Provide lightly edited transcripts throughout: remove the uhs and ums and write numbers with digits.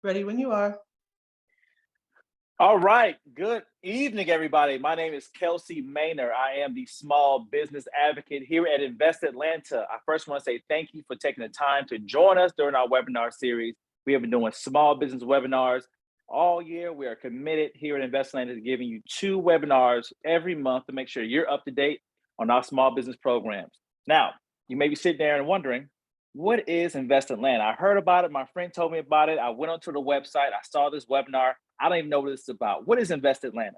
Ready when you are. All right. Good evening, everybody. My name is Kelsey Maynor. I am the small business advocate here at Invest Atlanta. I first want to say thank you for taking the time to join us during our webinar series. We have been doing small business webinars all year. We are committed here at Invest Atlanta to giving you 2 webinars every month to make sure you're up to date on our small business programs. Now, you may be sitting there and wondering, what is Invest Atlanta? I heard about it. My friend told me about it. I went onto the website. I saw this webinar. I don't even know what it's about. What is Invest Atlanta?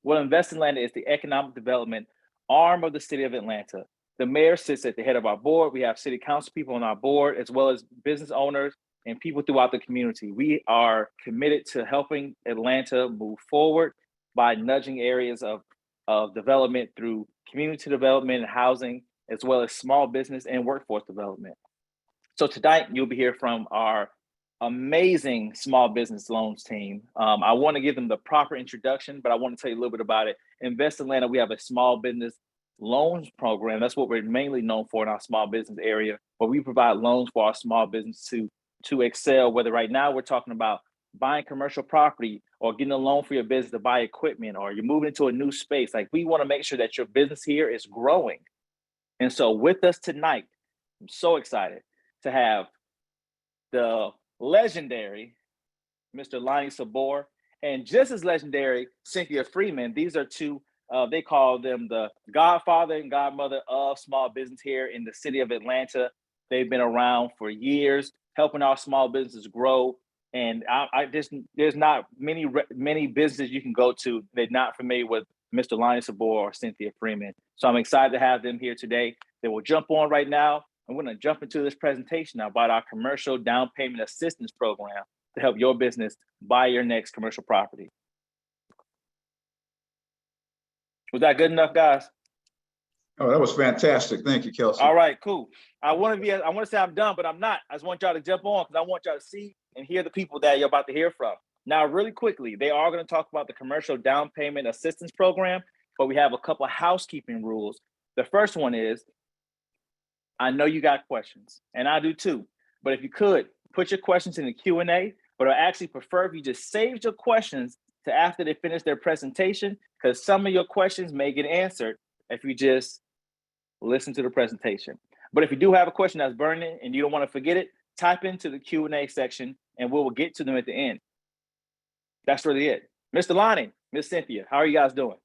Well, Invest Atlanta is the economic development arm of the city of Atlanta. The mayor sits at the head of our board. We have city council people on our board, as well as business owners and people throughout the community. We are committed to helping Atlanta move forward by nudging areas of development through community development and housing, as well as small business and workforce development. So tonight, you'll be here from our amazing small business loans team. I want to give them the proper introduction, but I want to tell you a little bit about it. Invest Atlanta, we have a small business loans program. That's what we're mainly known for in our small business area, where we provide loans for our small business to excel, whether right now we're talking about buying commercial property or getting a loan for your business to buy equipment, or you're moving into a new space. Like, we want to make sure that your business here is growing. And so with us tonight, I'm so excited to have the legendary Mr. Lonnie Sabor, and just as legendary, Cynthia Freeman. These are 2, they call them the godfather and godmother of small business here in the city of Atlanta. They've been around for years, helping our small businesses grow. And there's not many businesses you can go to that are not familiar with Mr. Lonnie Sabor or Cynthia Freeman. So I'm excited to have them here today. They will jump on right now. I'm going to jump into this presentation about our commercial down payment assistance program to help your business buy your next commercial property. Was that good enough, guys? Oh, that was fantastic. Thank you, Kelsey. All right, cool. I want to say I'm done, but I'm not. I just want y'all to jump on because I want y'all to see and hear the people that you're about to hear from. Now, really quickly, they are going to talk about the commercial down payment assistance program, but we have a couple of housekeeping rules. The first one is, I know you got questions, and I do too. But if you could, put your questions in the Q&A, but I actually prefer if you just saved your questions to after they finish their presentation, because some of your questions may get answered if you just listen to the presentation. But if you do have a question that's burning and you don't want to forget it, type into the Q&A section, and we will get to them at the end. That's really it. Mr. Lonnie, Miss Cynthia, how are you guys doing?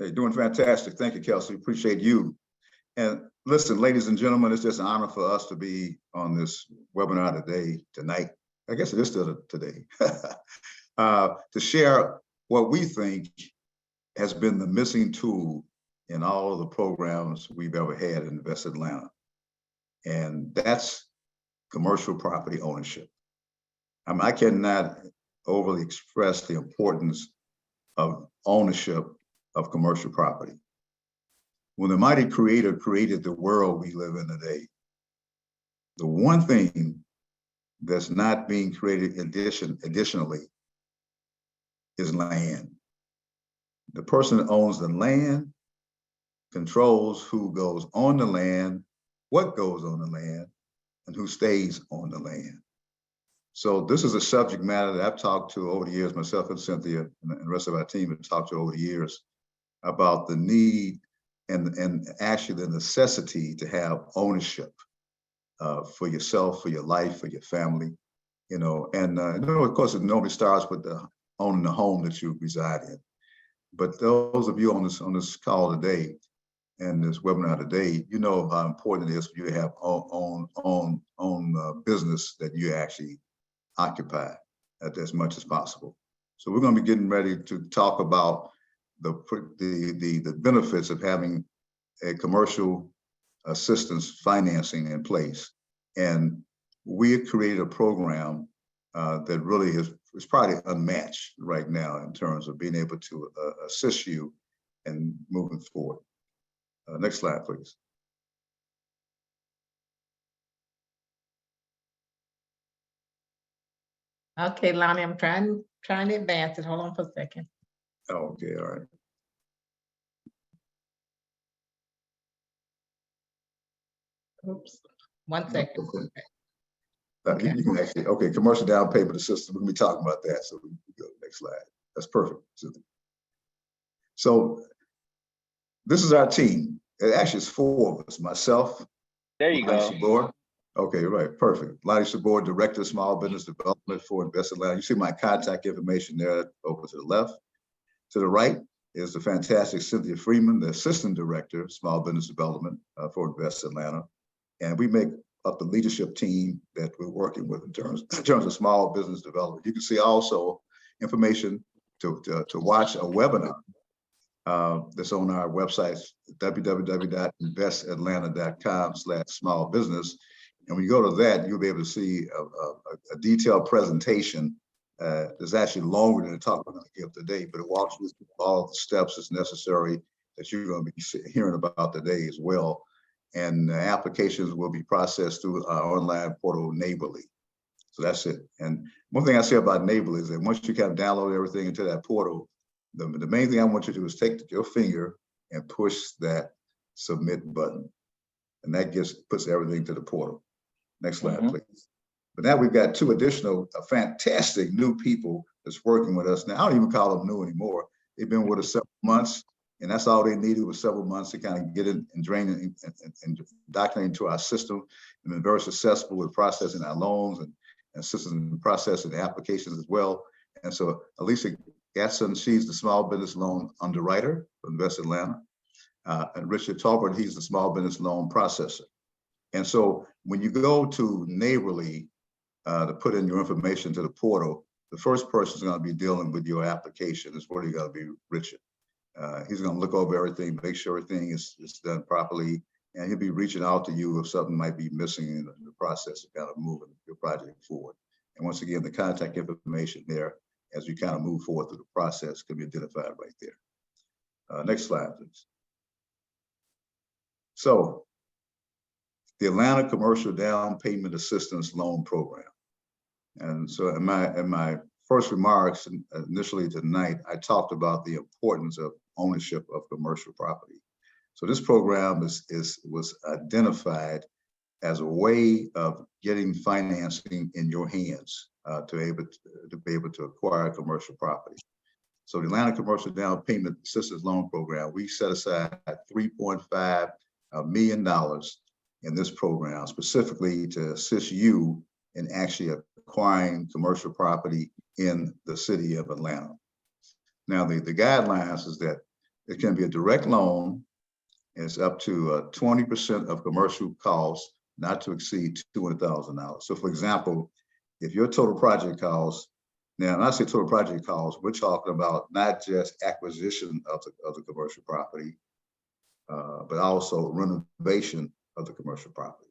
Hey, doing fantastic. Thank you, Kelsey. Appreciate you. And listen, ladies and gentlemen, it's just an honor for us to be on this webinar tonight. I guess it is still today, to share what we think has been the missing tool in all of the programs we've ever had in Invest Atlanta. And that's commercial property ownership. I cannot overly express the importance of ownership of commercial property. When the mighty creator created the world we live in today, the one thing that's not being created additionally is land. The person that owns the land controls who goes on the land, what goes on the land, and who stays on the land. So this is a subject matter that I've talked to over the years, myself and Cynthia and the rest of our team have talked to over the years about the need and actually the necessity to have ownership for yourself, for your life, for your family, and of course, it normally starts with owning the home that you reside in. But those of you on this call today and this webinar today, you know how important it is for you to have own business that you actually occupy as much as possible. So we're going to be getting ready to talk about the benefits of having a commercial assistance financing in place. And we have created a program that really is probably unmatched right now in terms of being able to assist you in moving forward. Next slide, please. Okay, Lonnie, I'm trying to advance it. Hold on for a second. Okay, all right. Oops, 1 second. Okay. You can actually, okay, commercial down payment assistance. We're gonna be talking about that. So we can go to the next slide. That's perfect. So this is our team. It actually is 4 of us. Myself. There you go. Sabor. Okay, right, perfect. Lottie Sabor, Director of Small Business Development for Invest Atlanta. You see my contact information there over to the left. To the right is the fantastic Cynthia Freeman, the Assistant Director of Small Business Development for Invest Atlanta. And we make up the leadership team that we're working with in terms of small business development. You can see also information to watch a webinar that's on our website, www.investatlanta.com/small-business. And when you go to that, you'll be able to see a detailed presentation that's actually longer than the talk we're going to give today, but it walks you through all the steps that's necessary that you're going to be hearing about today as well. And applications will be processed through our online portal, Neighborly. So that's it. And one thing I say about Neighborly is that once you kind of download everything into that portal, the main thing I want you to do is take your finger and push that submit button. And that puts everything to the portal. Next slide, please. But now we've got 2 additional fantastic new people that's working with us. Now, I don't even call them new anymore. They've been with us several months, and that's all they needed was several months to kind of get it and drain it and document into our system. And been very successful with processing our loans and assistance in processing the applications as well. And so Alicia Gasson, she's the small business loan underwriter for Invest Atlanta. And Richard Talbert, he's the small business loan processor. And so when you go to Neighborly to put in your information to the portal, the first person is going to be dealing with your application is where you got to be Richard. He's going to look over everything, make sure everything is done properly, and he'll be reaching out to you if something might be missing in the process of kind of moving your project forward. And once again, the contact information there as you kind of move forward through the process can be identified right there. Next slide, please. So the Atlanta Commercial Down Payment Assistance Loan Program. And so in my first remarks initially tonight, I talked about the importance of ownership of commercial property. So this program was identified as a way of getting financing in your hands to be able to acquire commercial property. So the Atlanta Commercial Down Payment Assistance Loan Program, we set aside $3.5 million in this program specifically to assist you in actually acquiring commercial property in the city of Atlanta. Now, the guidelines is that it can be a direct loan. It's up to 20% of commercial costs, not to exceed $200,000. So for example, if your total project costs, now when I say total project costs, we're talking about not just acquisition of the commercial property, but also renovation of the commercial property.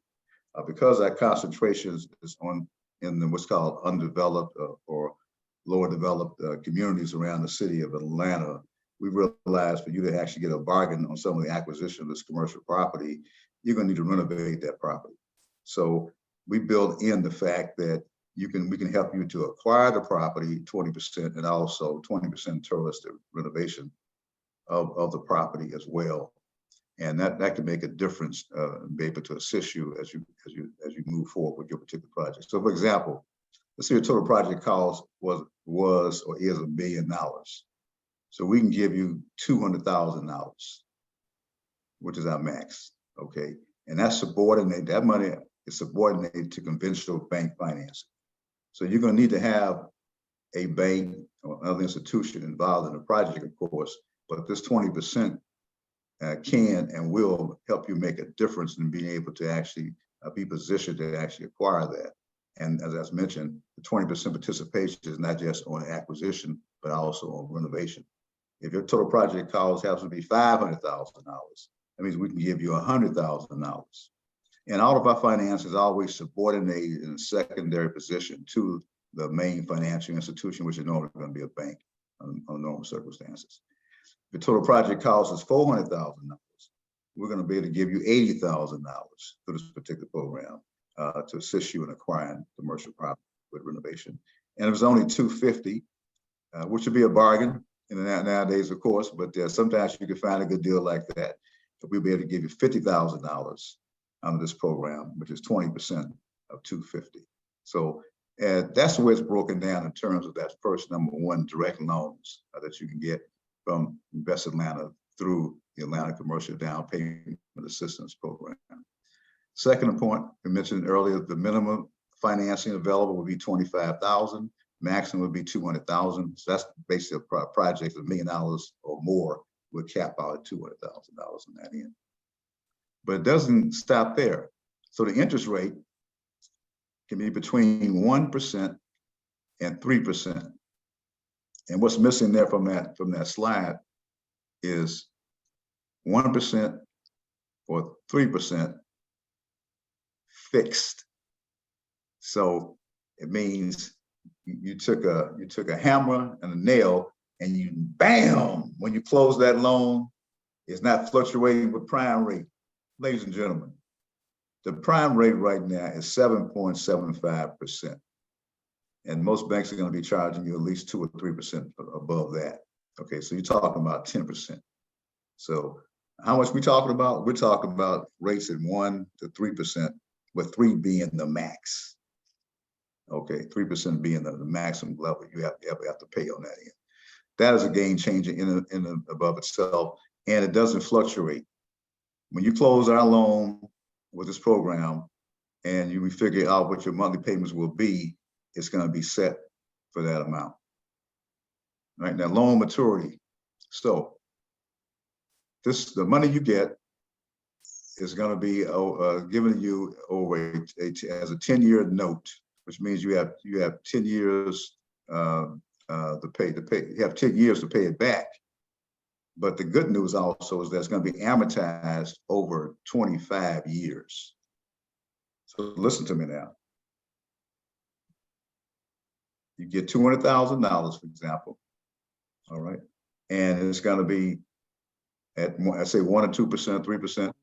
Because our concentration is in what's called undeveloped or lower developed communities around the city of Atlanta, we realized for you to actually get a bargain on some of the acquisition of this commercial property, you're going to need to renovate that property. So we built in the fact that we can help you to acquire the property 20% and also 20% towards the renovation of the property as well. And that can make a difference and be able to assist you as you move forward with your particular project. So for example, let's say your total project cost was or is $1 million. So we can give you $200,000, which is our max, okay? And that's subordinate, that money is subordinated to conventional bank financing. So you're gonna need to have a bank or another institution involved in the project, of course, but this 20% can and will help you make a difference in being able to actually be positioned to actually acquire that. And as I mentioned, the 20% participation is not just on acquisition, but also on renovation. If your total project cost happens to be $500,000, that means we can give you $100,000. And all of our finance is always subordinated in a secondary position to the main financial institution, which is normally going to be a bank under normal circumstances. If the total project cost is $400,000, we're going to be able to give you $80,000 through this particular program to assist you in acquiring commercial property with renovation. And if it's only $250,000, which would be a bargain nowadays, of course, but sometimes you can find a good deal like that. So we'll be able to give you $50,000 under this program, which is 20% of $250,000. So that's the way it's broken down in terms of that first number one direct loans that you can get from Invest Atlanta through the Atlanta Commercial Down Payment Assistance Program. Second point, we mentioned earlier, the minimum financing available would be $25,000, maximum would be $200,000. So that's basically a project of $1 million or more would cap out at $200,000 on that end. But it doesn't stop there. So the interest rate can be between 1% and 3%. And what's missing there from that slide is 1% or 3% fixed. So it means you took a hammer and a nail and you bam, when you close that loan, it's not fluctuating with prime rate. Ladies and gentlemen, the prime rate right now is 7.75%. And most banks are going to be charging you at least 2 or 3% above that. Okay, so you're talking about 10%. So how much we talking about? We're talking about rates at 1 to 3%, with 3 being the max. Okay, 3% being the maximum level you have to pay on that end. That is a game changer in and above itself, and it doesn't fluctuate. When you close our loan with this program and we figure out what your monthly payments will be, it's going to be set for that amount. Right now, loan maturity. So the money you get is going to be given to you over as a 10-year note, which means you have 10 years to pay. You have 10 years to pay it back. But the good news also is that it's going to be amortized over 25 years. So listen to me now. You get $200,000, for example, all right? And it's going to be at, I say 1 or 2%, 3%.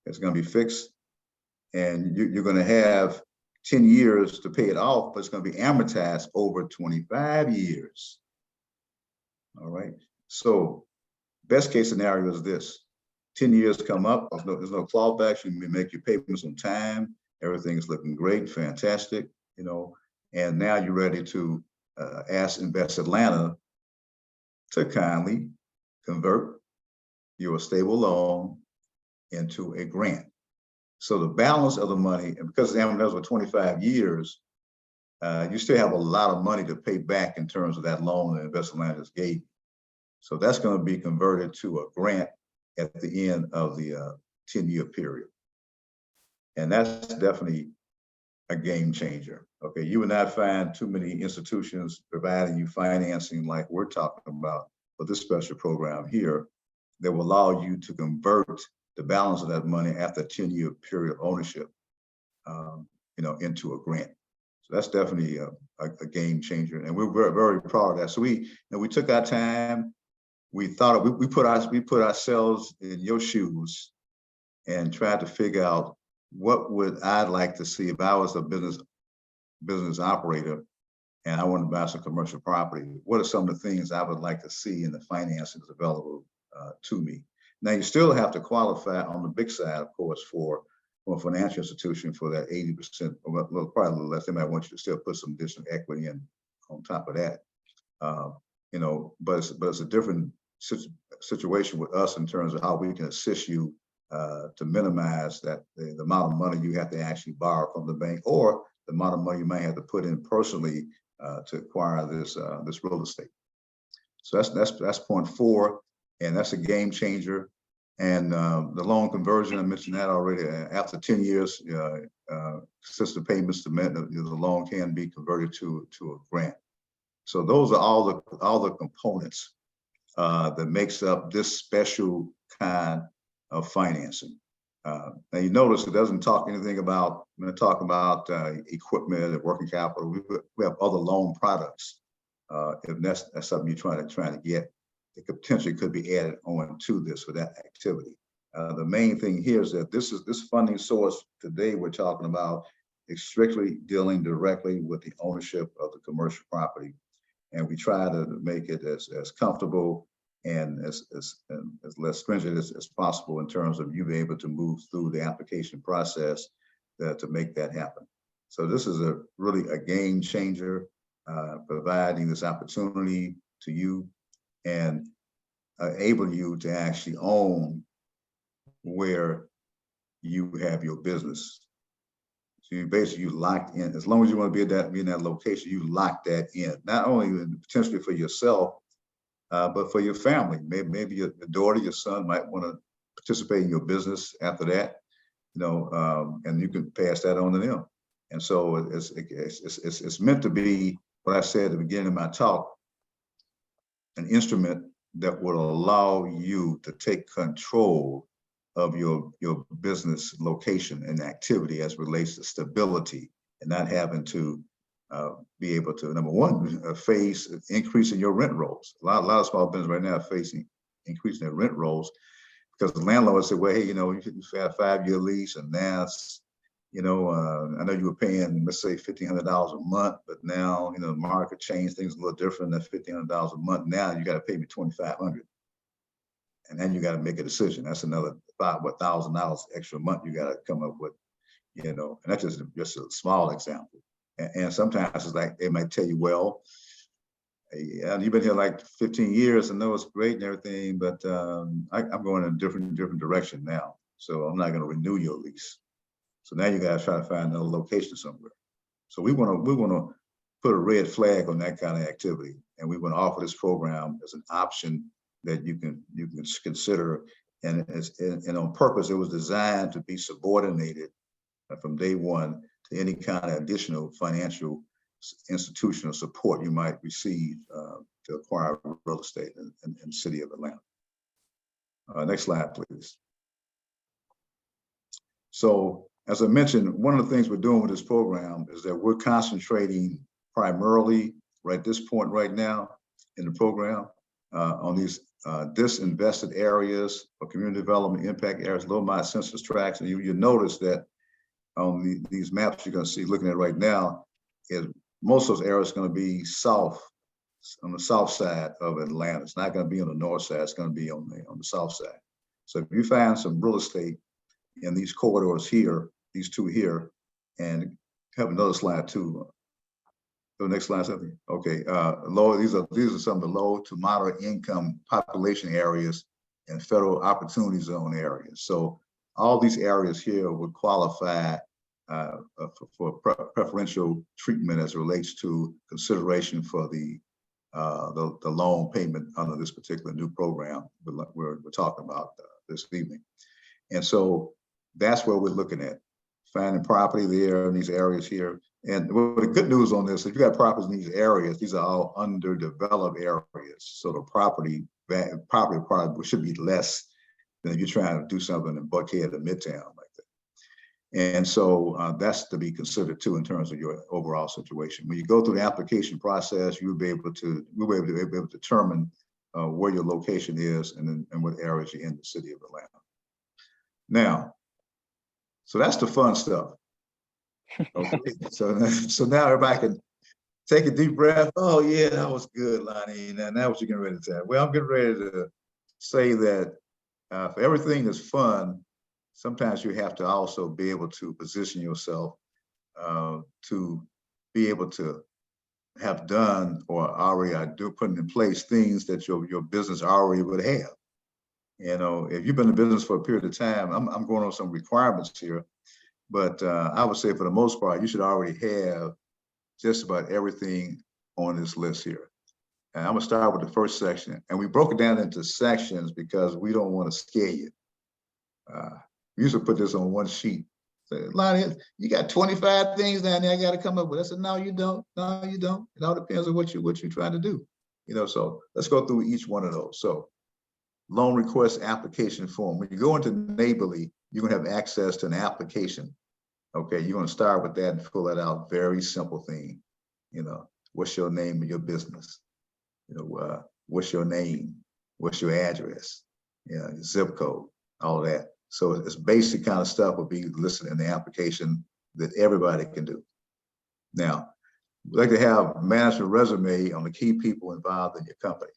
It's going to be fixed. And you're going to have 10 years to pay it off, but it's going to be amortized over 25 years. All right. So best case scenario is this: 10 years come up, there's no clawbacks, you make your payments on time, everything is looking great, fantastic, you know, and now you're ready to ask Invest Atlanta to kindly convert your stable loan into a grant. So the balance of the money, and because the amortization was 25 years, you still have a lot of money to pay back in terms of that loan that Invest Atlanta just gave you. So that's going to be converted to a grant at the end of the 10-year period. And that's definitely a game changer. Okay, you will not find too many institutions providing you financing like we're talking about for this special program here that will allow you to convert the balance of that money after a 10-year period of ownership, you know, into a grant. So that's definitely a game changer, and we're very, very proud of that. So we took our time. We thought we put ourselves in your shoes and tried to figure out what would I like to see if I was a business operator and I wanted to buy some commercial property. What are some of the things I would like to see in the financing that's available to me? Now, you still have to qualify on the big side, of course, for a financial institution for that 80%, well, probably a little less. They might want you to still put some additional equity in on top of that. You know, but it's a different situation with us in terms of how we can assist you to minimize that the amount of money you have to actually borrow from the bank, or the amount of money you might have to put in personally to acquire this real estate. So that's point 4. And that's a game changer. And the loan conversion, I mentioned that already. After 10 years, consistent payments, the loan can be converted to a grant. So those are all the components that makes up this special kind of financing. Now you notice it doesn't talk anything about, when I talk about equipment and working capital. We have other loan products. If that's something you're trying to get, it potentially could be added on to this for that activity. The main thing here is that this funding source today we're talking about is strictly dealing directly with the ownership of the commercial property, and we try to make it as comfortable and as less stringent as possible in terms of you being able to move through the application process to make that happen. So this is really a game changer, providing this opportunity to you and enable you to actually own where you have your business. So you basically locked in. As long as you want to be in that location, you lock that in. Not only potentially for yourself, but for your family. Maybe your daughter, your son might want to participate in your business after that, and you can pass that on to them. And so it's meant to be what I said at the beginning of my talk, an instrument that will allow you to take control of your business location and activity as relates to stability, and not having to be able to, number one, face increasing your rent rolls. A lot of small business right now are facing increasing their rent rolls because the landlord said, well, hey, you had a 5-year lease, and now it's, I know you were paying, let's say, $1,500 a month, but now, the market changed, things a little different. That $1,500 a month, now you got to pay me $2,500. And then you got to make a decision. That's another $1,000 extra a month you got to come up with, and that's just a small example. And sometimes it's like they might tell you, well, you've been here like 15 years, and know it's great and everything, but I'm going in a different direction now, so I'm not going to renew your lease. So now you got to try to find another location somewhere. So we want to put a red flag on that kind of activity, and we want to offer this program as an option that you can consider. And on purpose, it was designed to be subordinated from day one to any kind of additional financial institutional support you might receive to acquire real estate in the city of Atlanta. Next slide, please. So, as I mentioned, one of the things we're doing with this program is that we're concentrating primarily right this point right now in the program on these disinvested areas or community development impact areas, low mine census tracts. And you notice that on these maps you're going to see looking at right now, is most of those areas going to be on the south side of Atlanta. It's not going to be on the north side. It's going to be on the south side. So if you find some real estate in these corridors here, these two here, and have another slide too. The next slide, something. Okay, these are some of the low to moderate income population areas and federal opportunity zone areas. So all these areas here would qualify for preferential treatment as it relates to consideration for the loan payment under this particular new program we're talking about this evening. And so that's where we're looking at, finding property there in these areas here. And the good news on this, if you got properties in these areas, these are all underdeveloped areas. So the property probably should be less than if you're trying to do something in Buckhead or Midtown like that. And so that's to be considered too in terms of your overall situation. When you go through the application process, we'll be able to determine where your location is and what areas you're in the city of Atlanta. Now, so that's the fun stuff. Okay, so now everybody can take a deep breath. Oh yeah, that was good, Lonnie. Now what you're getting ready to say? Well, I'm getting ready to say that for everything that's fun, sometimes you have to also be able to position yourself to be able to have done or already putting in place things that your business already would have. If you've been in business for a period of time, I'm going on some requirements here, but I would say for the most part, you should already have just about everything on this list here. And I'm gonna start with the first section. And we broke it down into sections because we don't want to scare you. We used to put this on one sheet. Say, Lonnie, you got 25 things down there I got to come up with. I said, no, you don't. No, you don't. It all depends on what you're trying to do. So let's go through each one of those. So loan request application form. When you go into Neighborly, you're gonna have access to an application. Okay, you're gonna start with that and fill that out. Very simple thing. What's your name of your business? What's your name? What's your address? Your zip code, all that. So it's basic kind of stuff will be listed in the application that everybody can do. Now, we like to have management resume on the key people involved in your company.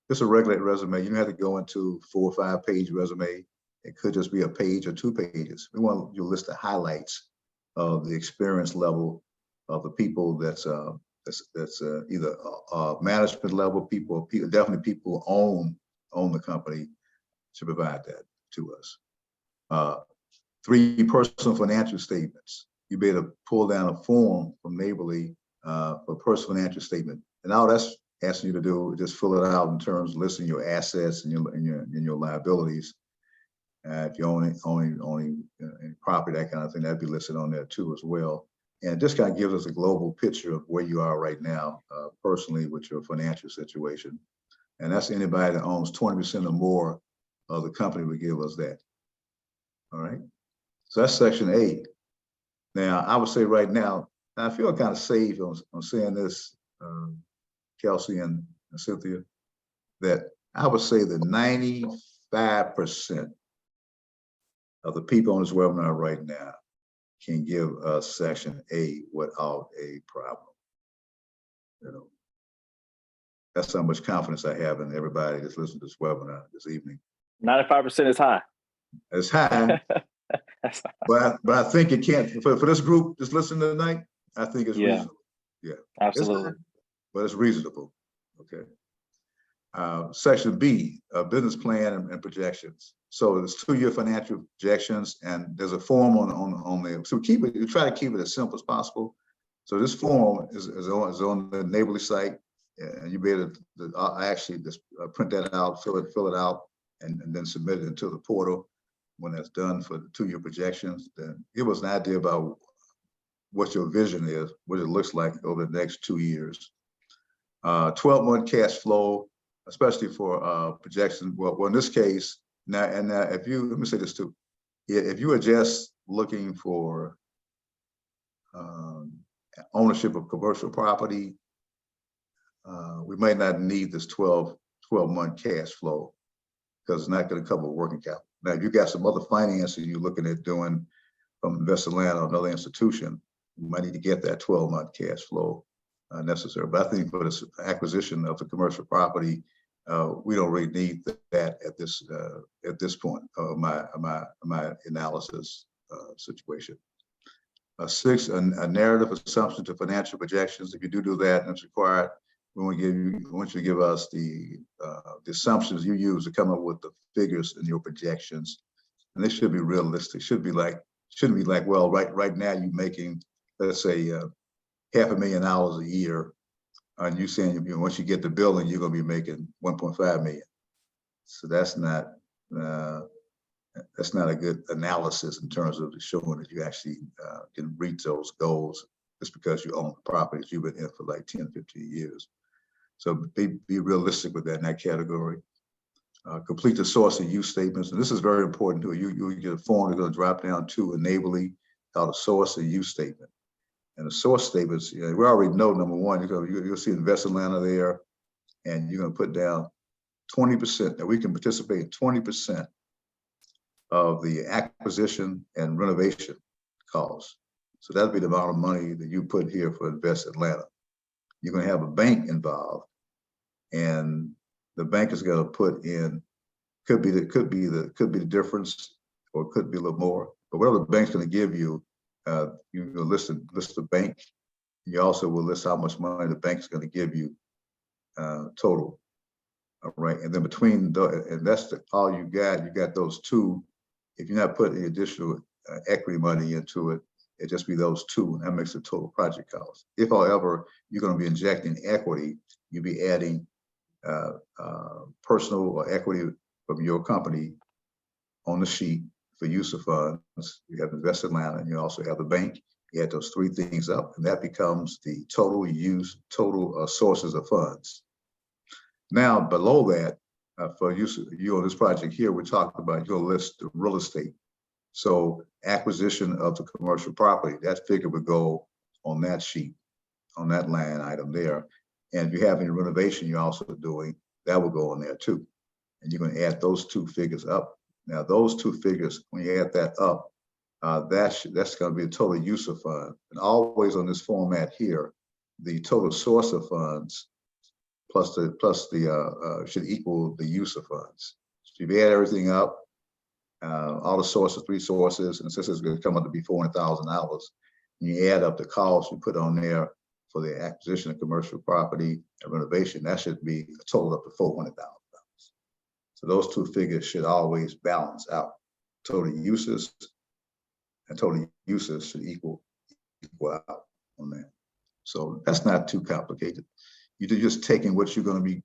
It's a regular resume. You don't have to go into 4 or 5 page resume. It could just be a page or 2 pages. We want you to list the highlights of the experience level of the people that's either management level people, definitely people who own the company, to provide that to us. 3 personal financial statements. You be able to pull down a form from Neighborly for personal financial statement, and all that's asking you to do is just fill it out in terms of listing your assets and your liabilities. If you own any property, that kind of thing, that'd be listed on there too as well. And it just kind of gives us a global picture of where you are right now, personally with your financial situation. And that's anybody that owns 20% or more of the company would give us that. All right. So that's section A. Now, I would say right now, I feel kind of safe on saying this, Kelsey and Cynthia, that I would say that 95% of the people on this webinar right now can give us section A without a problem. You know, that's how much confidence I have in everybody that's listening to this webinar this evening. 95% is high. It's high, but I think it can't, for this group that's listening tonight, I think it's reasonable. Yeah, absolutely. But it's reasonable. Okay. Section B, business plan and projections. So there's 2-year financial projections, and there's a form on there. So we try to keep it as simple as possible. So this form is on the Neighborly site, and you'll be able to actually just print that out, fill it out, and then submit it into the portal. When that's done for the 2-year projections, then give us an idea about what your vision is, what it looks like over the next 2 years. 12-month cash flow, especially for projections. Well, in this case, now if you, let me say this too, if you are just looking for ownership of commercial property, we might not need this 12-month cash flow, because it's not going to cover working capital. Now, if you got some other financing you're looking at doing from Invest Atlanta or another institution, you might need to get that 12-month cash flow necessary. But I think for this acquisition of the commercial property, we don't really need that at this point of my analysis situation. 6, a narrative assumption to financial projections. If you do that, and it's required, we want you to give us the assumptions you use to come up with the figures in your projections, and they should be realistic. Shouldn't be like, well, right now you're making, let's say, $500,000 a year, and you saying once you get the building you're going to be making 1.5 million. So that's not a good analysis in terms of showing that you actually can reach those goals just because you own the properties you've been in for like 10, 15 years. So be realistic with that in that category. Complete the source and use statements. And this is very important too. You get a form that's going to drop down to Neighborly called a source and use statement. And the source statements, we already know, number one, you'll see Invest Atlanta there, and you're going to put down 20%, that we can participate in 20% of the acquisition and renovation costs. So that'll be the amount of money that you put here for Invest Atlanta. You're going to have a bank involved, and the bank is going to put in, could be the difference, or it could be a little more, but whatever the bank's going to give you, you will list the bank. You also will list how much money the bank is going to give you total. All right, and then between and that's all you got. You got those two. If you're not putting additional equity money into it, it just be those two, and that makes the total project cost. If, however, you're going to be injecting equity, you'll be adding personal or equity from your company on the sheet for use of funds. You have Invest Atlanta, and you also have the bank. You add those 3 things up, and that becomes the total sources of funds. Now, below that, for you on this project here, we talked about your list of real estate. So acquisition of the commercial property, that figure would go on that sheet, on that line item there. And if you have any renovation you're also doing, that will go on there too. And you're going to add those 2 figures up. Now, those 2 figures, when you add that up, that's going to be a total use of funds. And always on this format here, the total source of funds plus the should equal the use of funds. So if you add everything up, all the sources, 3 sources, and since it's going to come up to be $400,000, you add up the costs you put on there for the acquisition of commercial property and renovation, that should be a total up to $400,000. So those two figures should always balance out. Total uses and total uses should equal out on that. So that's not too complicated. You're just taking what you're going to be,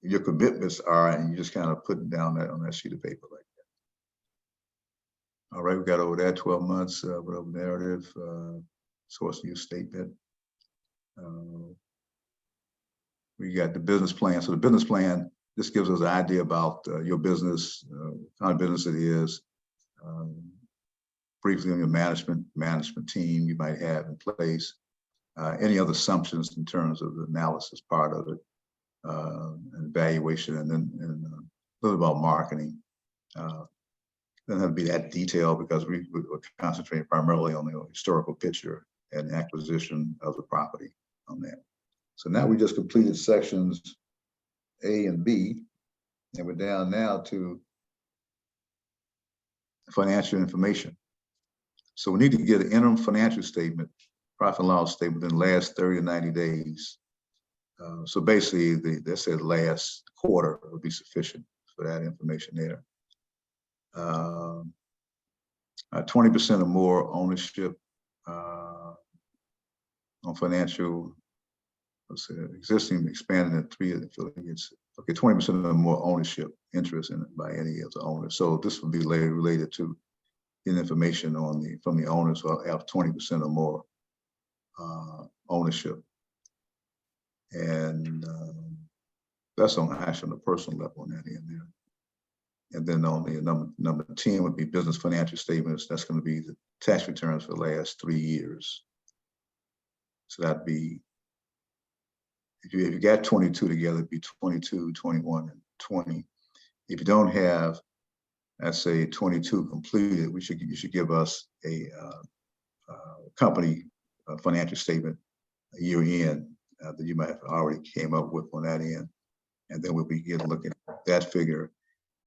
your commitments are, and you just kind of putting down that on that sheet of paper like that. All right, we got over that 12 months, whatever narrative, source use statement. We got the business plan. So the business plan, this gives us an idea about your business, what kind of business it is, briefly on your management team you might have in place, any other assumptions in terms of the analysis part of it, and evaluation, and then a little about marketing. Doesn't have to be that detailed because we're concentrating primarily on the historical picture and acquisition of the property on that. So now we just completed sections A and B, and we're down now to financial information. So we need to get an interim financial statement, profit and loss statement within the last 30 to 90 days. So basically, they said last quarter would be sufficient for that information there. 20% or more ownership on financial, let's say, existing, expanded in 3 affiliates. Okay, 20% or more ownership interest in it by any of the owners. So this would be related to information on from the owners who have 20% or more ownership. And that's on actually on the personal level on that end there. And then on the number 10 would be business financial statements. That's going to be the tax returns for the last 3 years. So that'd be, if you got 22 together, it'd be 22, 21, and 20. If you don't have, let's say 22 completed, you should give us a company financial statement a year in that you might have already came up with on that end. And then we'll begin looking at that figure,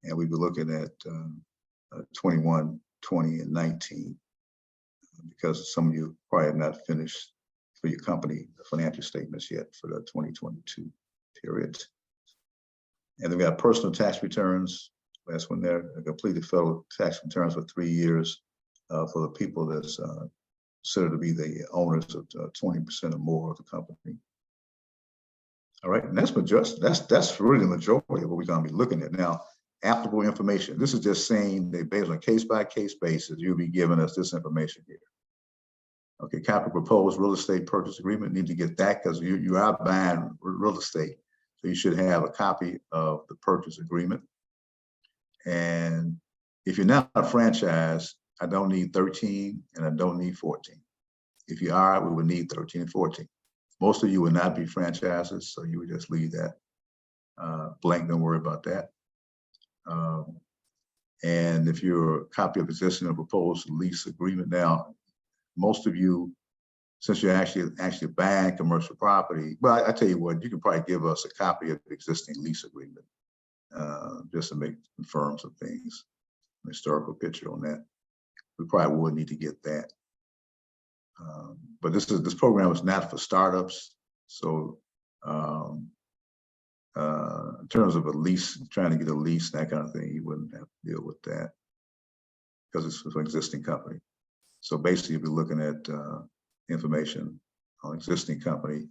and we'll be looking at 21, 20, and 19, because some of you probably have not finished for your company the financial statements yet for the 2022 period. And then we have personal tax returns. That's when they're completed federal tax returns for 3 years for the people that's considered to be the owners of 20% or more of the company. All right, and that's really the majority of what we're going to be looking at now. Applicable information. This is just saying that based on a case-by-case basis, you'll be giving us this information here. Okay, copy of proposed real estate purchase agreement. Need to get that because you are buying real estate, so you should have a copy of the purchase agreement. And if you're not a franchise, I don't need 13 and I don't need 14. If you are, we would need 13 and 14. Most of you would not be franchises, so you would just leave that blank. Don't worry about that. And if you're a copy of existing or proposed lease agreement, now most of you, since you're actually buying commercial property, well, I tell you what, you can probably give us a copy of the existing lease agreement just to confirm some things, an historical picture on that. We probably would need to get that. But this program is not for startups. So in terms of a lease, trying to get a lease, that kind of thing, you wouldn't have to deal with that because it's for an existing company. So basically, you'll be looking at information on existing company.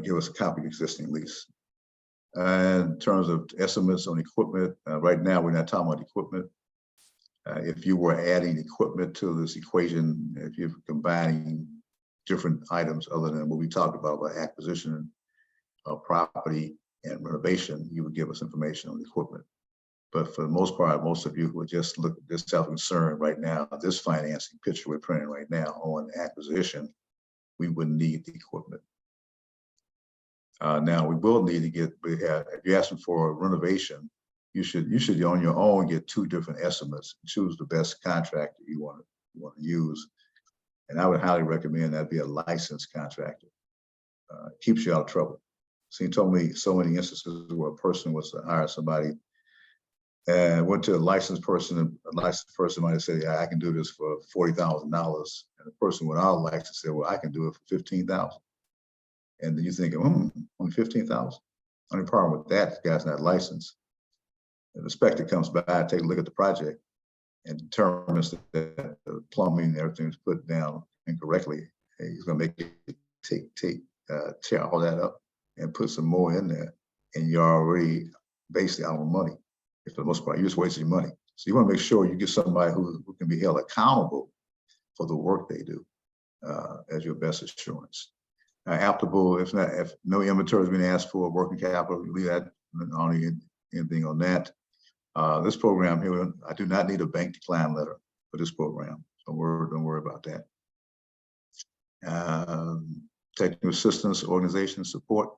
Give us a copy of existing lease. And in terms of estimates on equipment, right now we're not talking about equipment. If you were adding equipment to this equation, if you're combining different items other than what we talked about acquisition of property and renovation, you would give us information on the equipment. But for the most part, most of you who are just self-concerned right now, this financing picture we're printing right now on acquisition, we wouldn't need the equipment. Now we will need to get, if you're asking for a renovation, you should on your own get 2 different estimates, choose the best contractor you want to use. And I would highly recommend that be a licensed contractor. Keeps you out of trouble. So you told me so many instances where a person was to hire somebody And went to a licensed person. A licensed person might have said, "Yeah, I can do this for $40,000," and the person without a license said, "Well, I can do it for 15,000." And then you think, only 15,000. Only problem with that, the guy's not licensed. And the inspector comes by, take a look at the project, and determines that the plumbing and everything is put down incorrectly. And he's going to make it tear all that up and put some more in there, and you're already basically out of money. For the most part, you're just wasting your money. So you want to make sure you get somebody who can be held accountable for the work they do as your best assurance. Applicable, if no inventory has been asked for, working capital, you leave that, on anything on that. This program here, I do not need a bank decline letter for this program. Don't worry about that. Technical assistance, organization support,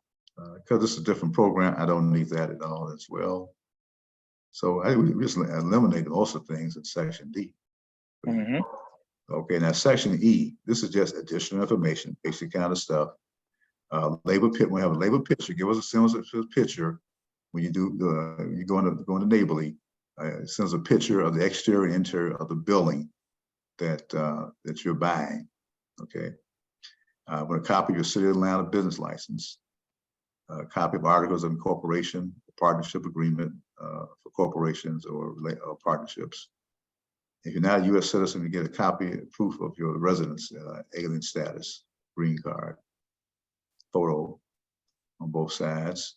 because this is a different program, I don't need that at all as well. So we just eliminated most of the things in section D. Mm-hmm. Okay, now section E, this is just additional information, basic kind of stuff. Labor pit, we have a labor picture. Give us a picture when you do you go into neighborly. It sends a picture of the exterior and interior of the building that you're buying. Okay, with a copy of your City of Atlanta business license, a copy of articles of incorporation, partnership agreement for corporations or partnerships. If you're not a U.S. citizen, you get a copy, proof of your residence, alien status, green card, photo on both sides.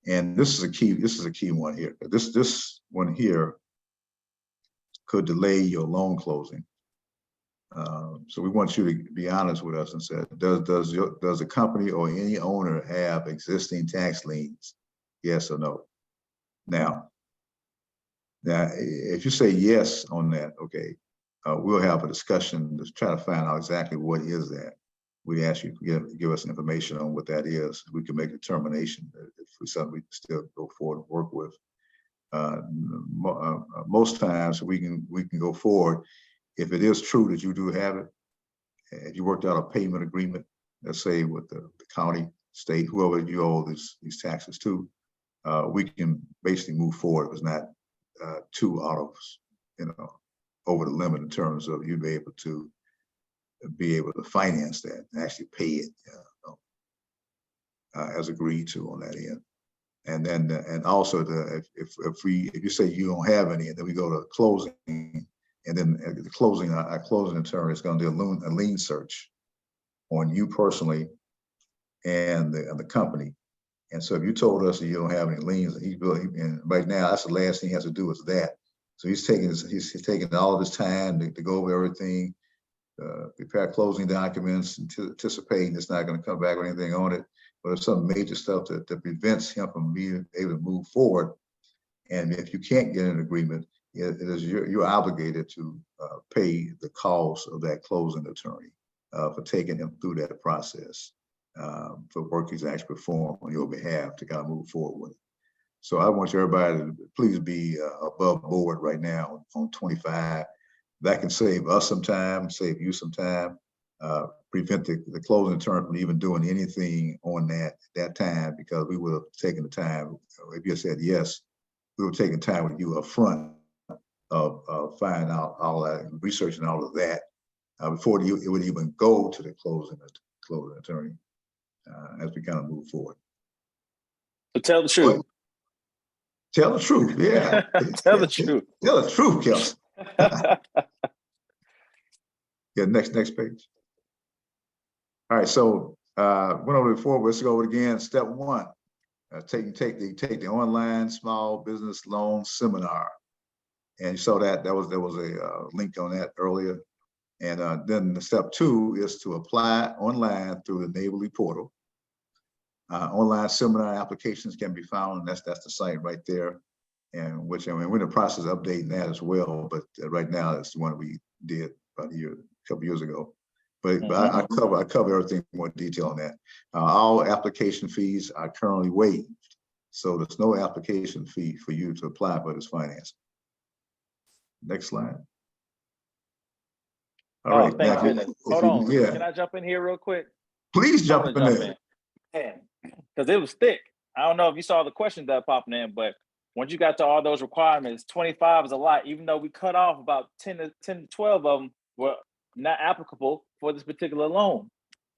And this is a key one here. This one here could delay your loan closing. So we want you to be honest with us and say, does the company or any owner have existing tax liens? Yes or no? Now, if you say yes on that, okay, we'll have a discussion to try to find out exactly what is that. We ask you to give us information on what that is. We can make a determination if it's something we can still go forward and work with. Most times we can go forward if it is true that you do have it. If you worked out a payment agreement, let's say with the county, state, whoever you owe these taxes to, we can basically move forward. If it's not too out of, over the limit in terms of you be able to finance that and actually pay it as agreed to on that end. And then and also if you say you don't have any, and then we go to closing, and then at the closing, our closing attorney is going to do a lien search on you personally and the company. And so if you told us that you don't have any liens, and right now that's the last thing he has to do is that. So he's taking all of his time to go over everything, prepare closing documents, anticipating it's not going to come back with anything on it. But if some major stuff that prevents him from being able to move forward, and if you can't get an agreement, you're obligated to pay the cost of that closing attorney for taking him through that process for work he's actually performed on your behalf to kind of move forward with it. So I want everybody to please be above board right now on 25. That can save us some time, save you some time, prevent the closing attorney from even doing anything on that time, because we would have taken the time. If you said yes, we would have taken time with you up front of finding out all that, researching all of that before it would even go to the closing attorney as we kind of move forward. So tell the truth. Tell the truth, yeah. Tell the truth. Tell the truth, Kelsey. Yeah, next page. All right, so went over before. Let's go over it again. Step one: take the online small business loan seminar, and you saw that there was a link on that earlier. And then the step two is to apply online through the Neighborly portal. Online seminar applications can be found, and that's the site right there. And which, I mean, we're in the process of updating that as well, but right now it's the one we did about a couple years ago. But I cover everything in more detail on that. All application fees are currently waived, so there's no application fee for you to apply for this financing. Next slide. All right. Thank goodness. Hold on. Yeah. Can I jump in here real quick? Please jump in there. Because it was thick. I don't know if you saw the questions that popped in, but Once you got to all those requirements, 25 is a lot, even though we cut off about 10 to 12 of them were not applicable for this particular loan.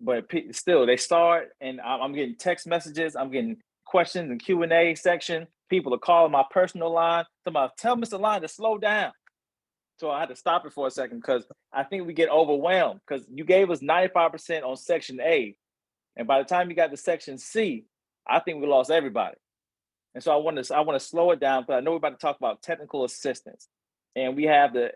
But still, they start, and I'm getting text messages, I'm getting questions and Q&A section. People are calling my personal line. Somebody tell Mr. Line to slow down. So I had to stop it for a second because I think we get overwhelmed because you gave us 95% on section A. And by the time you got to section C, I think we lost everybody. And so I want to slow it down, but I know we're about to talk about technical assistance. And we have the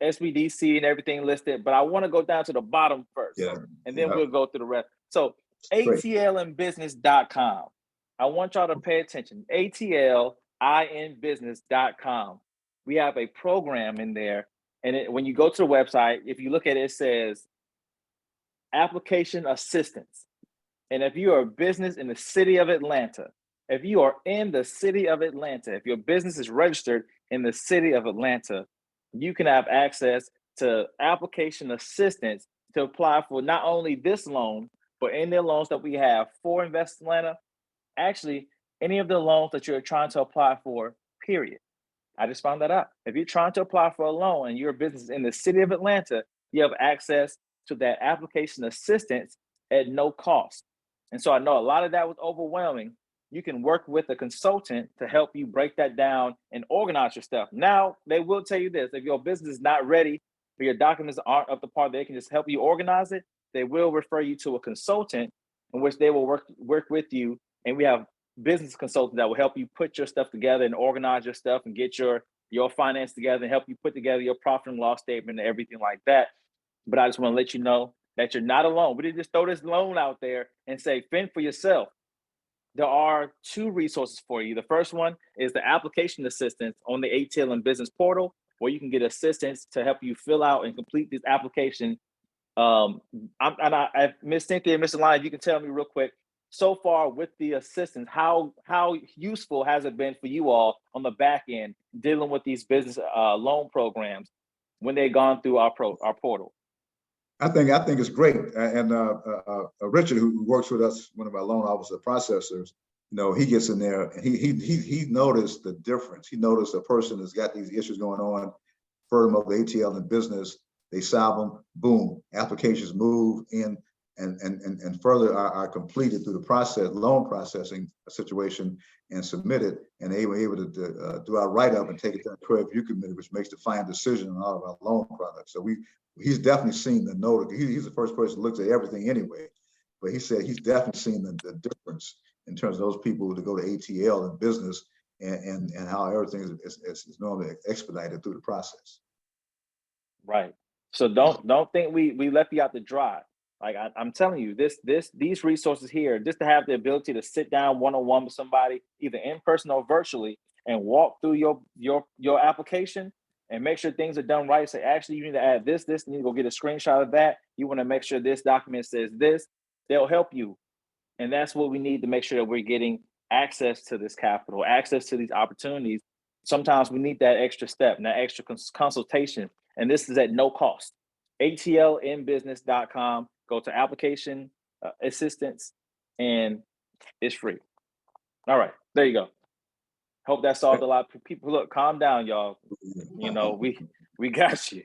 SBDC and everything listed, but I want to go down to the bottom first. Yeah. And then Yeah. we'll go through the rest. So Great. atlnbusiness.com. I want y'all to pay attention. atlinbusiness.com. We have a program in there. And when you go to the website, if you look at it, it says application assistance. And if you are a business in the city of Atlanta, if you are in the city of Atlanta, if your business is registered in the city of Atlanta, you can have access to application assistance to apply for not only this loan, but any loans that we have for Invest Atlanta, actually any of the loans that you're trying to apply for, period. I just found that out. If you're trying to apply for a loan and your business is in the city of Atlanta, you have access to that application assistance at no cost. And so I know a lot of that was overwhelming. You can work with a consultant to help you break that down and organize your stuff. Now, they will tell you this, if your business is not ready or your documents aren't up to par, they can just help you organize it. They will refer you to a consultant in which they will work with you. And we have business consultants that will help you put your stuff together and organize your stuff and get your finance together and help you put together your profit and loss statement and everything like that. But I just want to let you know that you're not alone. We didn't just throw this loan out there and say, fend for yourself. There are two resources for you. The first one is the application assistance on the ATLN Business Portal, where you can get assistance to help you fill out and complete this application. Miss Cynthia and Mr. Lyon, you can tell me real quick, so far with the assistance, how useful has it been for you all on the back end dealing with these business loan programs when they've gone through our portal? I think it's great. And Richard, who works with us, one of our loan officer processors, he gets in there and he noticed the difference. He noticed a person has got these issues going on, refer them over to ATLN Business, they solve them, boom, applications move in and further are completed through the loan processing situation and submitted, and they were able to do our write-up and take it to the credit review committee, which makes the final decision on all of our loan products. So he's definitely seen the note. He's the first person who looks at everything anyway, but he said he's definitely seen the difference in terms of those people to go to ATL and business and how everything is normally expedited through the process. Right. So don't think we left you out to dry. Like I'm telling you, these resources here, just to have the ability to sit down one-on-one with somebody, either in person or virtually, and walk through your application and make sure things are done right. Say, actually, you need to add this, you need to go get a screenshot of that. You want to make sure this document says this. They'll help you. And that's what we need to make sure that we're getting access to this capital, access to these opportunities. Sometimes we need that extra step and that extra consultation. And this is at no cost. atlnbusiness.com. Go to application assistance, and it's free. All right, there you go. Hope that solved a lot of people. Look, calm down, y'all. We got you.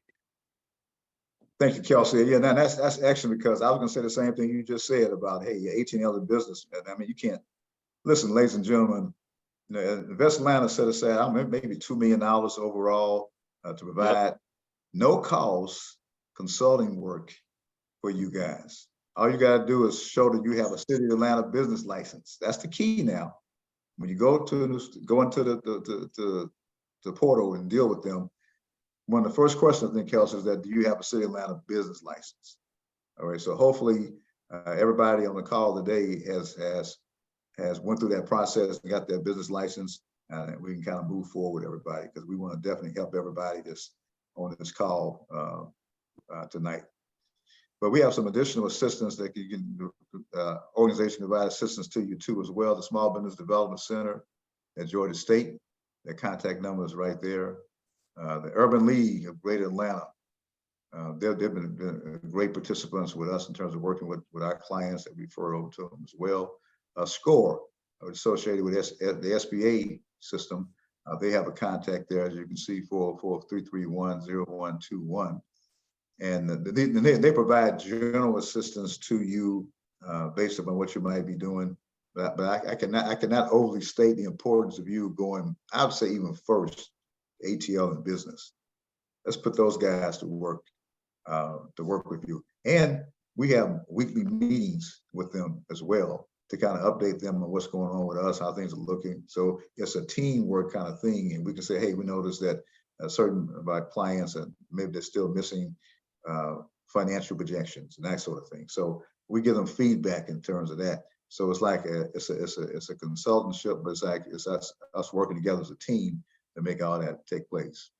Thank you, Kelsey. Yeah, that's actually because I was going to say the same thing you just said about, hey, your ATL business. I mean, you can't listen, ladies and gentlemen. Invest Atlanta set aside maybe $2 million overall to provide no cost consulting work for you guys. All you got to do is show that you have a City of Atlanta business license. That's the key now. When you go into the portal and deal with them, one of the first questions I think, Kelsey, is that do you have a City of Atlanta business license? All right. So hopefully everybody on the call today has went through that process and got their business license. We can kind of move forward, everybody, because we want to definitely help everybody that's on this call tonight. But we have some additional assistance that you can, organization provide assistance to you too as well. The Small Business Development Center at Georgia State, their contact number is right there. The Urban League of Greater Atlanta, they've been great participants with us in terms of working with our clients that we refer over to them as well. SCORE, associated with the SBA system. They have a contact there, as you can see, 404-331-0121. And they provide general assistance to you based upon what you might be doing. But I cannot overly state the importance of you going, I would say even first, ATL in business. Let's put those guys to work with you. And we have weekly meetings with them as well to kind of update them on what's going on with us, how things are looking. So it's a teamwork kind of thing. And we can say, hey, we noticed that certain of our clients, maybe they're still missing financial projections and that sort of thing. So we give them feedback in terms of that. So it's like it's a consultantship, but it's us working together as a team to make all that take place.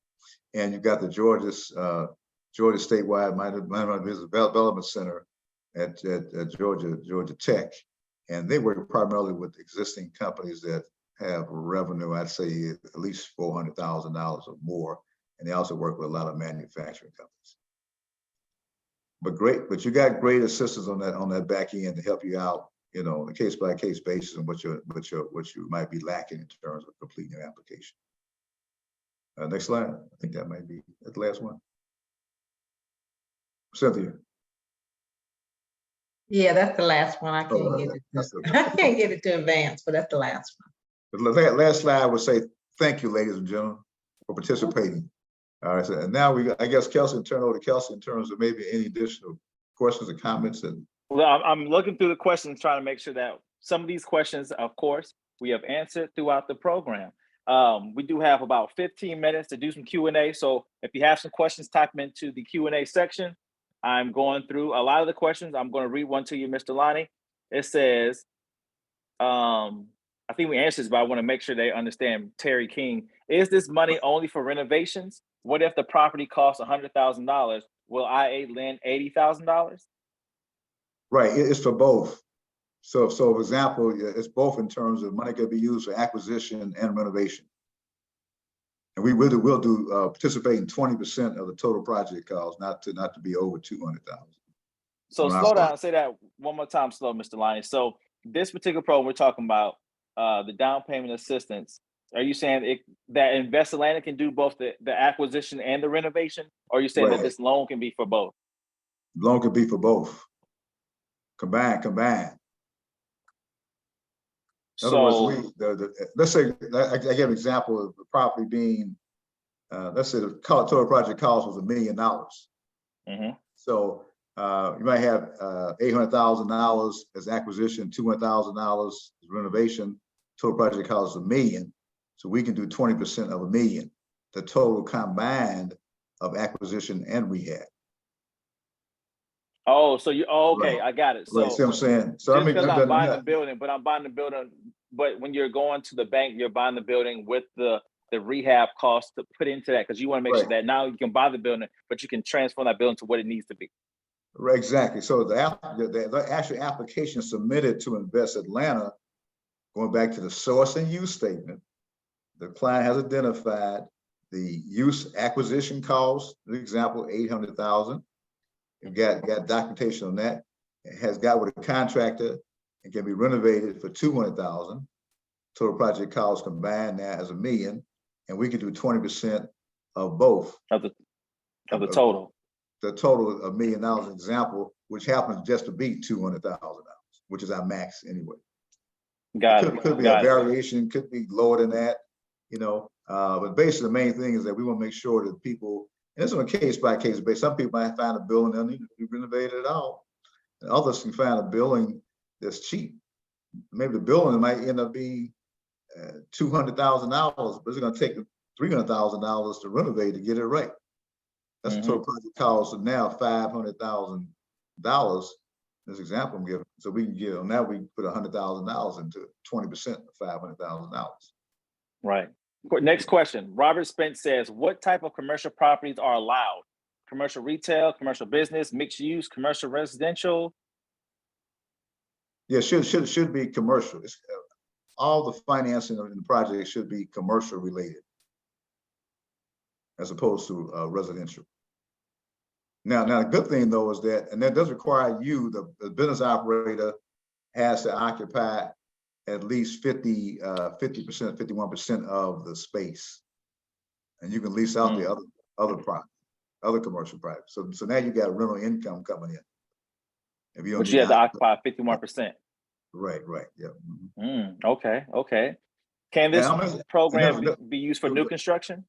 And you've got the Georgia statewide Minor Business Development Center at Georgia Tech, and they work primarily with existing companies that have revenue, I'd say at least $400,000 or more, and they also work with a lot of manufacturing companies. But you got great assistance on that back end to help you out, you know, on a case by case basis, and what you might be lacking in terms of completing your application. Next slide. I think that might be the last one. Cynthia. Yeah, that's the last one. I can't get it. I can't get it to advance, but that's the last one. The last slide would say, thank you, ladies and gentlemen, for participating. All right, so, and now I guess Kelsey, turn over to Kelsey in terms of maybe any additional questions or comments. Well, I'm looking through the questions, trying to make sure that some of these questions, of course, we have answered throughout the program. We do have about 15 minutes to do some Q&A. So if you have some questions, type them into the Q&A section. I'm going through a lot of the questions. I'm going to read one to you, Mr. Lonnie. It says, I think we answered this, but I want to make sure they understand. Terry King, is this money only for renovations? What if the property costs $100,000? Will IA lend $80,000? Right, it's for both. So for example, it's both in terms of money could be used for acquisition and renovation. And we will participate in 20% of the total project cost, not to be over 200,000. So slow down, say that one more time slow, Mr. Lonnie. So this particular program we're talking about, the down payment assistance, are you saying that Invest Atlanta can do both the acquisition and the renovation? Or are you saying that this loan can be for both? Loan can be for both. Combined. In other words, let's say, I give an example of the property being, let's say the total project cost was $1 million. Mm-hmm. So you might have $800,000 as acquisition, $200,000 as renovation. Total project cost is $1 million. So we can do 20% of $1 million, the total combined of acquisition and rehab. Oh, so okay, right. I got it. So right, see what I'm saying? So just because I'm buying the building, but when you're going to the bank, you're buying the building with the rehab cost to put into that, because you want to make sure that now you can buy the building, but you can transform that building to what it needs to be. Right, exactly. So the actual application submitted to Invest Atlanta, going back to the source and use statement, the client has identified the use acquisition cost, for example, $800,000. You've got documentation on that. It has got with a contractor and can be renovated for $200,000. Total project cost combined now as $1 million, and we can do 20% of both. Of the total. The total of $1 million example, which happens just to be $200,000, which is our max anyway. Could be a variation, could be lower than that, you know. But basically, the main thing is that we want to make sure that people, and this is on a case by case basis. Some people might find a building that need to be renovated at all, and others can find a building that's cheap. Maybe the building might end up being $200,000, but it's going to take $300,000 to renovate to get it right. That's the total project cost of now $500,000. This example I'm giving, so we can give on that, we put $100,000 into 20% of $500,000. Right. Next question. Robert Spence says, what type of commercial properties are allowed? Commercial retail, commercial business, mixed use, commercial residential? Yeah, should be commercial. All the financing in the project should be commercial related, as opposed to residential. Now, the good thing though is that, and that does require you, the business operator, has to occupy at least 50%, 51% of the space. And you can lease out the other commercial property. So now you got rental income coming in. If you don't But you have to occupy 51%. Right, yeah. Okay. Can this program be used for new construction?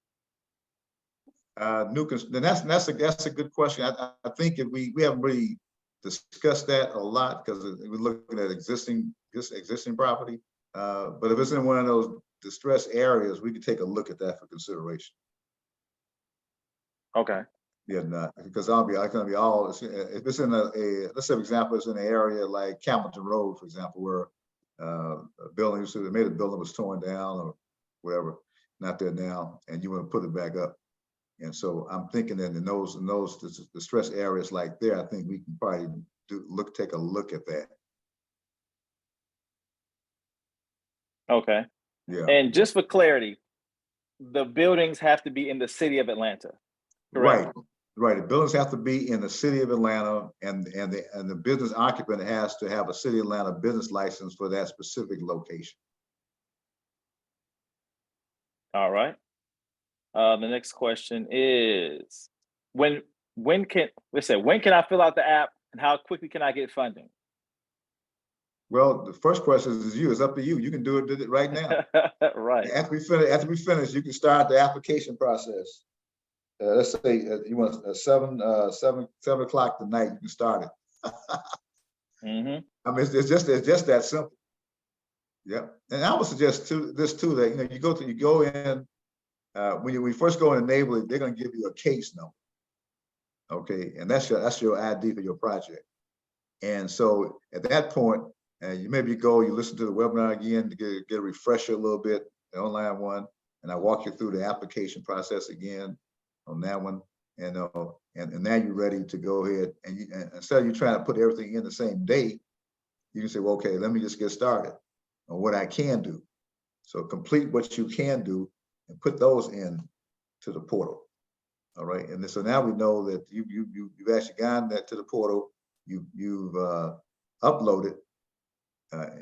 Then that's a good question. I think if we haven't really discussed that a lot because we're looking at existing property. But if it's in one of those distressed areas, we could take a look at that for consideration. Okay. Yeah, not because I can be all. If it's in a let's say, for example, it's in an area like Campbellton Road, for example, where a building was torn down or whatever, not there now, and you want to put it back up. And so I'm thinking that in those distressed areas like there, I think we can probably take a look at that. Okay. Yeah. And just for clarity, the buildings have to be in the city of Atlanta. Correct? Right. The buildings have to be in the city of Atlanta, and the business occupant has to have a city of Atlanta business license for that specific location. All right. The next question is when can I fill out the app and how quickly can I get funding? Well, the first question is you. It's up to you. You can do it right now. Right. After we finish, you can start the application process. Let's say you want 7 o'clock tonight. You can start it. I mean, it's just that simple. Yeah, and I would suggest this too that you go in when we first go in the neighborhood, they're going to give you a case number. Okay, and that's your ID for your project. And so at that point, you listen to the webinar again to get a refresher a little bit, the online one, and I walk you through the application process again on that one, and now you're ready to go ahead and instead of you trying to put everything in the same day, you can say, well, okay, let me just get started on what I can do. So complete what you can do and put those in to the portal. All right, and so now we know that you've actually gone that to the portal. You've uploaded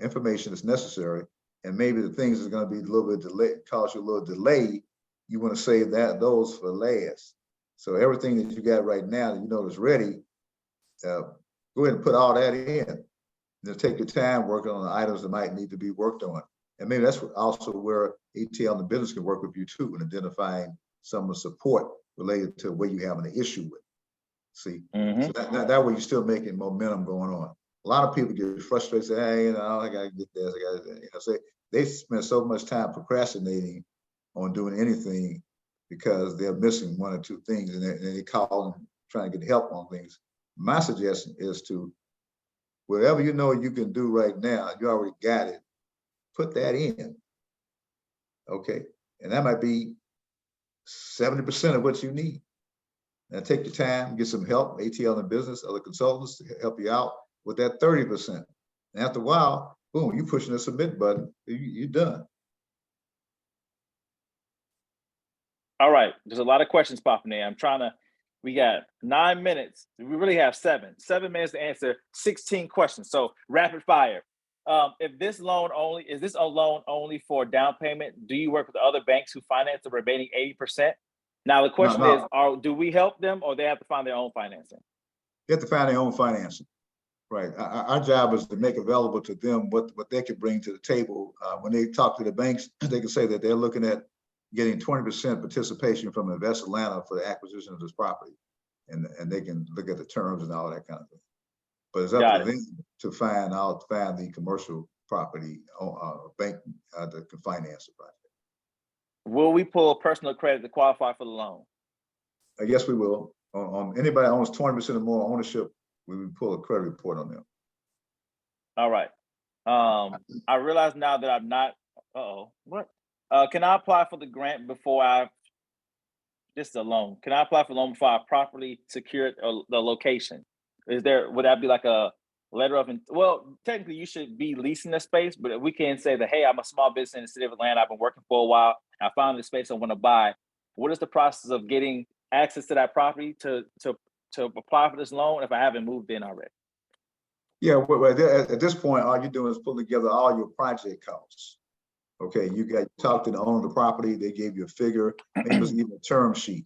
information that's necessary, and maybe the things that's going to be a little bit delayed, cause you a little delay. You want to save those for last. So everything that you got right now that you know is ready, go ahead and put all that in. Then take your time working on the items that might need to be worked on. And maybe that's also where ATL and the business can work with you too in identifying some of the support related to what you have an issue with. See, so that way you're still making momentum going on. A lot of people get frustrated, say, hey, I gotta get this, I gotta, say they spend so much time procrastinating on doing anything because they're missing one or two things, and they call and trying to get help on things. My suggestion is to, whatever you know you can do right now, you already got it, put that in. Okay, and that might be 70% of what you need. Now take your time, get some help, ATL in business, other consultants to help you out with that 30%. And after a while, boom, you pushing the submit button, you're done. All right, there's a lot of questions popping in. We got 9 minutes. We really have 7 minutes to answer 16 questions. So rapid fire. Is this a loan only for down payment? Do you work with other banks who finance the remaining 80%? Now the question is, do we help them or they have to find their own financing? They have to find their own financing. Right. Our job is to make available to them what they can bring to the table. When they talk to the banks, they can say that they're looking at getting 20% participation from Invest Atlanta for the acquisition of this property. And they can look at the terms and all that kind of thing. But it's up to them to find the commercial property bank that can finance the project. Will we pull personal credit to qualify for the loan? Yes, we will. On anybody that owns 20% or more ownership, we would pull a credit report on them. All right. I realize now that I'm not. Can I apply for the grant before this is a loan? Can I apply for the loan before I properly secure the location? Would that be like a letter of, well, technically you should be leasing the space, but if we can say that, hey, I'm a small business in the city of Atlanta, I've been working for a while, I found this space I want to buy. What is the process of getting access to that property to apply for this loan if I haven't moved in already? Yeah, well, at this point, all you're doing is putting together all your project costs. Okay, you talked to the owner of the property, they gave you a figure, maybe it's even a term sheet,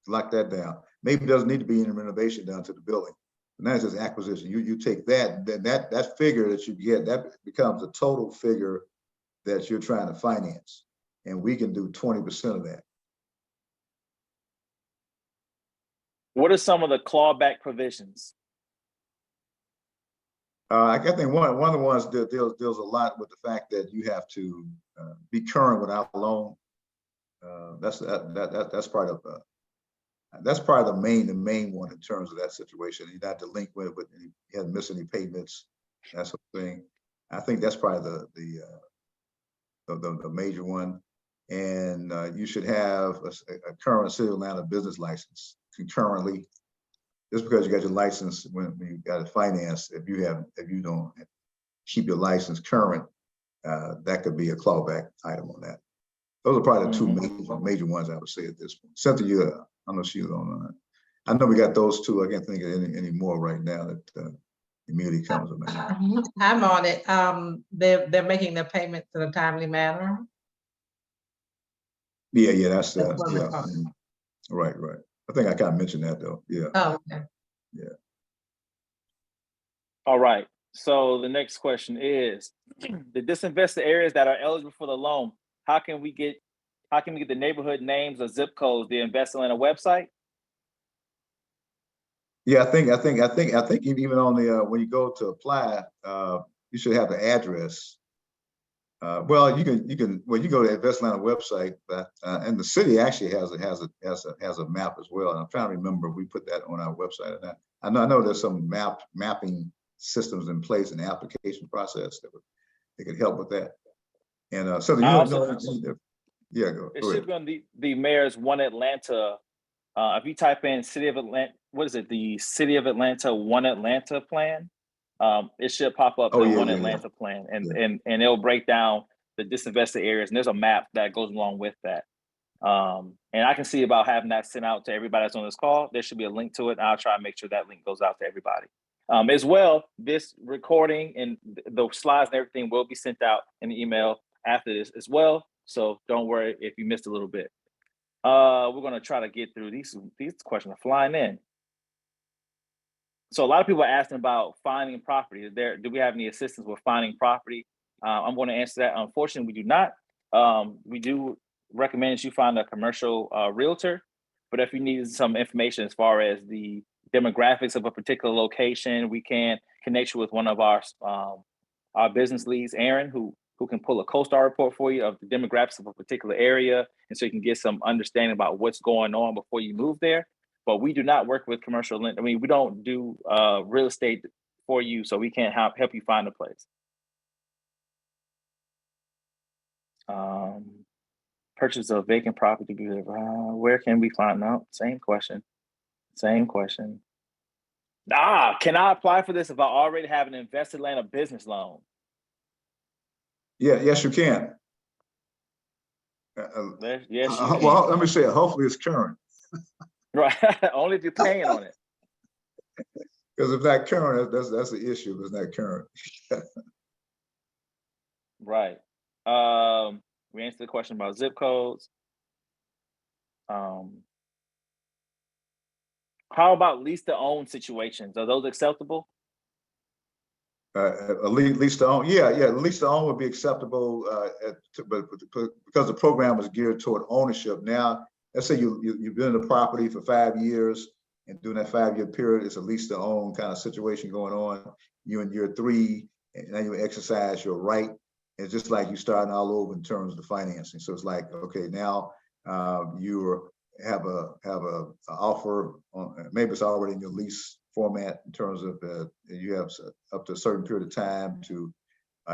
lock that down. Maybe it doesn't need to be any renovation done to the building. And that's just acquisition. You take that, then that figure that you get, that becomes a total figure that you're trying to finance. And we can do 20% of that. What are some of the clawback provisions? I think one of the ones that deals a lot with the fact that you have to be current without a loan. That's probably the main one in terms of that situation. You're not delinquent, but you haven't missed any payments, that sort of thing. I think that's probably the major one. And you should have a current city of Atlanta business license concurrently. Just because you got your license when you got it financed, if you don't keep your license current, that could be a clawback item on that. Those are probably the two major ones I would say at this point. Cynthia, I know she was on that. I know we got those two. I can't think of any more right now that immediately comes to mind. I'm on it. They're making their payments in a timely manner. Yeah, that's right. I think I kind of mentioned that though. Yeah. Oh, okay. Yeah. All right. So the next question is, the disinvested areas that are eligible for the loan, how can we get the neighborhood names or zip codes, the Invest Atlanta website? Yeah, I think even on the when you go to apply, you should have the address. Well, you go to Invest Atlanta website, and the city actually has a map as well. And I'm trying to remember if we put that on our website or not. I know there's some mapping systems in place in the application process that could help with that. And so yeah, go It ahead. should be on the mayor's One Atlanta. If you type in City of Atlanta, what is it? The City of Atlanta One Atlanta plan. It should pop up the One Atlanta plan, and it'll break down the disinvested areas. And there's a map that goes along with that. And I can see about having that sent out to everybody that's on this call. There should be a link to it. And I'll try and make sure that link goes out to everybody. As well, this recording and the slides and everything will be sent out in the email after this as well. So don't worry if you missed a little bit. We're going to try to get through these questions are flying in. So a lot of people are asking about finding property. Do we have any assistance with finding property? I'm going to answer that. Unfortunately, we do not. We do recommend that you find a commercial realtor, but if you need some information as far as the demographics of a particular location, we can connect you with one of our business leads, Aaron, who can pull a CoStar report for you of the demographics of a particular area, and so you can get some understanding about what's going on before you move there. But we do not work with commercial. I mean, we don't do real estate for you, so we can't help you find a place. Purchase of vacant property. Where can we find out? Same question. Can I apply for this if I already have an Invest Atlanta business loan? Yeah, yes, you can. Yes, you can. Well, let me say it. Hopefully, it's current. Right. Only if you're paying on it. Because if not current, that's the issue. If it's not current. Right. We answered the question about zip codes. How about lease to own situations? Are those acceptable? Lease to own, lease to own would be acceptable, but because the program was geared toward ownership. Now, let's say you've been in the property for 5 years, and during that 5-year period, it's a lease to own kind of situation going on. You're in year 3, and now you exercise your right. It's just like you starting all over in terms of the financing. So it's like, okay, now you have a offer on, maybe it's already in your lease format in terms of you have up to a certain period of time to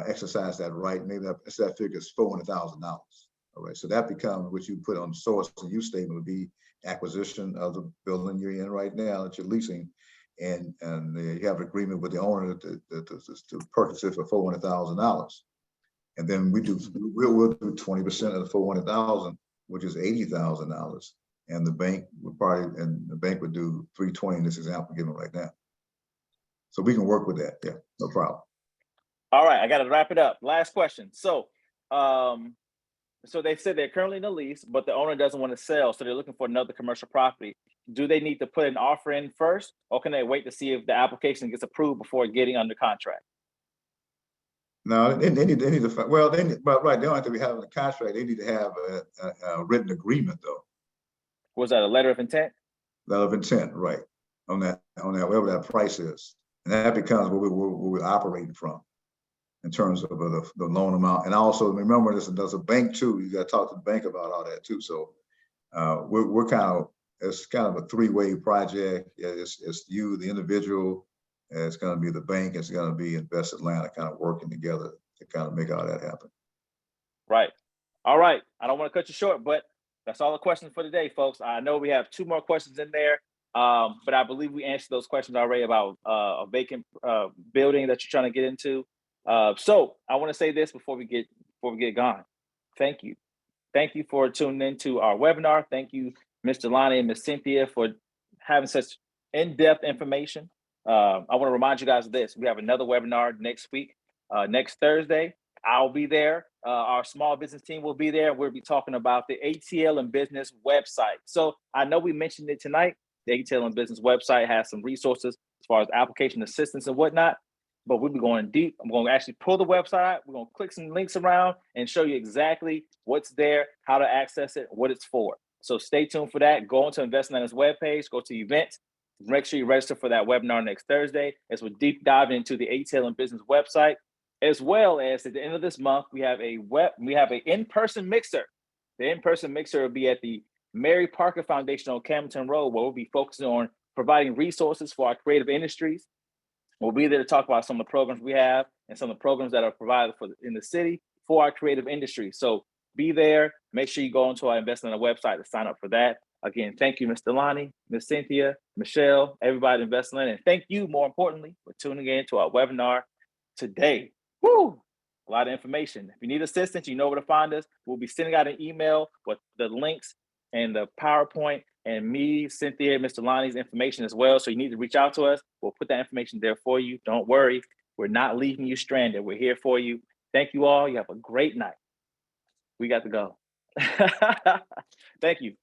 exercise that right. Maybe that figure is $400,000. All right, so that becomes what you put on the source and use statement would be acquisition of the building you're in right now that you're leasing, and you have an agreement with the owner to purchase it for $400,000. And then we'll do 20% of the $400,000, which is $80,000. And the bank would do $320 in this example given right now. So we can work with that. Yeah, no problem. All right, I got to wrap it up. Last question. So, so they said they're currently in a lease, but the owner doesn't want to sell, so they're looking for another commercial property. Do they need to put an offer in first, or can they wait to see if the application gets approved before getting under contract? No, they need to, well, but right, they don't have to be having a contract. They need to have a written agreement though. Was that a letter of intent? Letter of intent, right, on that, whatever that price is. And that becomes what we're operating from in terms of the loan amount. And also remember this, and there's a bank too. You got to talk to the bank about all that too. So we're it's kind of a three-way project. It's you, the individual, and it's going to be the bank, it's going to be Invest Atlanta, kind of working together to kind of make all that happen. Right. All right. I don't want to cut you short, but that's all the questions for today, folks. I know we have 2 more questions in there, but I believe we answered those questions already about a vacant building that you're trying to get into. So I want to say this before we get gone. Thank you. Thank you for tuning into our webinar. Thank you, Mr. Lonnie and Ms. Cynthia, for having such in-depth information. I want to remind you guys of this. We have another webinar next week, next Thursday. I'll be there. Our small business team will be there. We'll be talking about the ATL and Business website. So I know we mentioned it tonight. The ATL and Business website has some resources as far as application assistance and whatnot, but we'll be going deep. I'm going to actually pull the website out. We're going to click some links around and show you exactly what's there, how to access it, what it's for. So stay tuned for that. Go onto Invest Atlanta's webpage, go to events. Make sure you register for that webinar next Thursday as we deep dive into the ATL and Business website, as well as at the end of this month, we have an in-person mixer. The in-person mixer will be at the Mary Parker Foundation on Camden Road, where we'll be focusing on providing resources for our creative industries. We'll be there to talk about some of the programs we have and some of the programs that are provided in the city for our creative industry. So be there. Make sure you go onto our Invest Atlanta website to sign up for that. Again, thank you, Mr. Lonnie, Ms. Cynthia, Michelle, everybody at Invest Atlanta, and thank you, more importantly, for tuning in to our webinar today. Woo! A lot of information. If you need assistance, you know where to find us. We'll be sending out an email with the links and the PowerPoint and me, Cynthia, and Mr. Lonnie's information as well. So you need to reach out to us. We'll put that information there for you. Don't worry. We're not leaving you stranded. We're here for you. Thank you all. You have a great night. We got to go. Thank you.